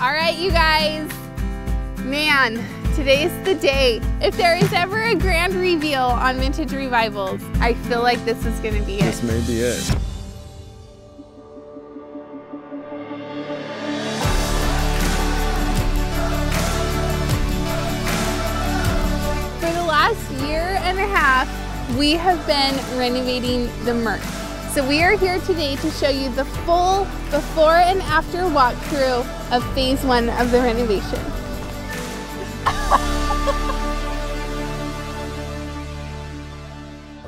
All right, you guys. Man, today's the day. If there is ever a grand reveal on Vintage Revivals, I feel like this is gonna be it. This may be it. For the last year and a half, we have been renovating the Merc. So we are here today to show you the full before and after walkthrough of phase 1 of the renovation.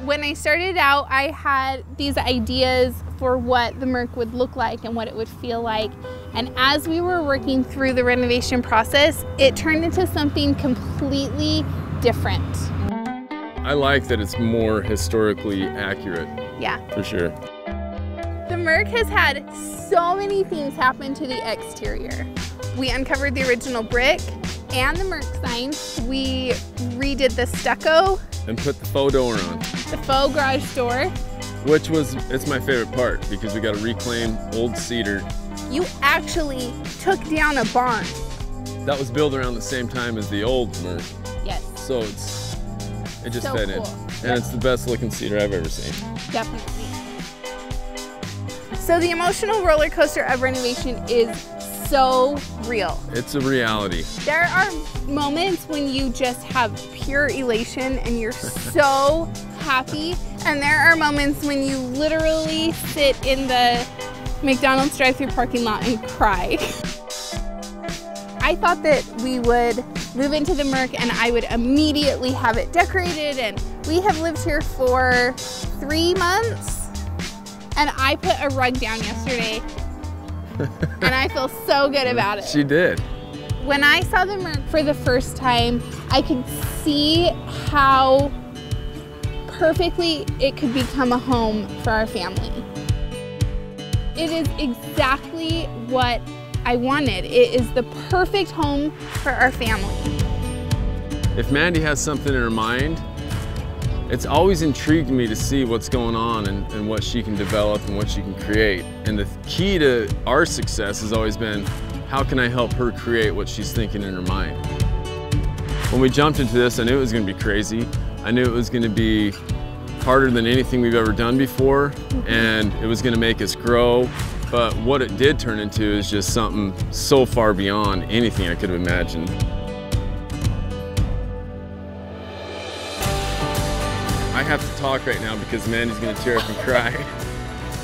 When I started out, I had these ideas for what the Merc would look like and what it would feel like. And as we were working through the renovation process, it turned into something completely different. I like that it's more historically accurate. Yeah. For sure. The Merc has had so many things happen to the exterior. We uncovered the original brick and the Merc sign. We redid the stucco. And put the faux door on. The faux garage door. Which was, it's my favorite part because we got a reclaimed old cedar. You actually took down a barn. That was built around the same time as the old Merc. Yes. So it just so fit cool. in. And it's the best looking cedar I've ever seen. Definitely. So the emotional roller coaster of renovation is so real. It's a reality. There are moments when you just have pure elation and you're so happy. And there are moments when you literally sit in the McDonald's drive-thru parking lot and cry. I thought that we would move into the Merc and I would immediately have it decorated, and we have lived here for 3 months and I put a rug down yesterday and I feel so good about it. She did. When I saw the Merc for the first time, I could see how perfectly it could become a home for our family. It is exactly what I wanted. It is the perfect home for our family. If Mandy has something in her mind, it's always intrigued me to see what's going on and what she can develop and what she can create. And the key to our success has always been, how can I help her create what she's thinking in her mind? When we jumped into this, I knew it was going to be crazy. I knew it was going to be harder than anything we've ever done before, and it was going to make us grow. But what it did turn into is just something so far beyond anything I could have imagined. I have to talk right now because Mandy's going to tear up and cry.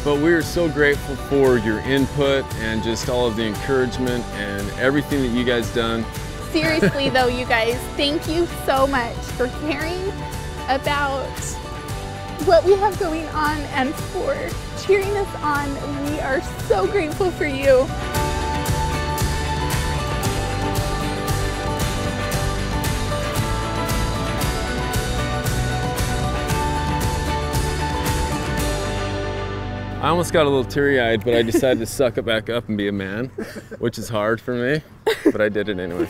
But we are so grateful for your input and just all of the encouragement and everything that you guys done. Seriously though, you guys, thank you so much for caring about what we have going on and for cheering us on. We are so grateful for you. I almost got a little teary-eyed, but I decided to suck it back up and be a man, which is hard for me, but I did it anyway.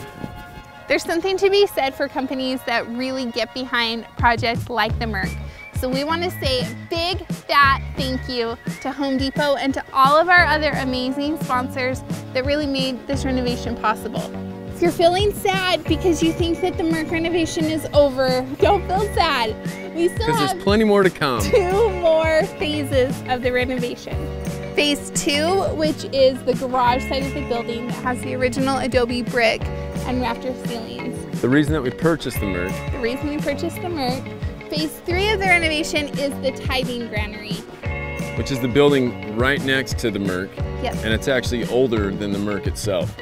There's something to be said for companies that really get behind projects like the Merc. So we want to say a big fat thank you to Home Depot and to all of our other amazing sponsors that really made this renovation possible. If you're feeling sad because you think that the Merc renovation is over, don't feel sad. We still have there's plenty more to come. 2 more phases of the renovation. Phase 2, which is the garage side of the building that has the original adobe brick and rafter ceilings. The reason that we purchased the Merc. The reason we purchased the Merc. Phase 3 of the renovation is the tithing granary, which is the building right next to the Merc. Yep. And it's actually older than the Merc itself.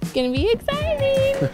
It's gonna be exciting.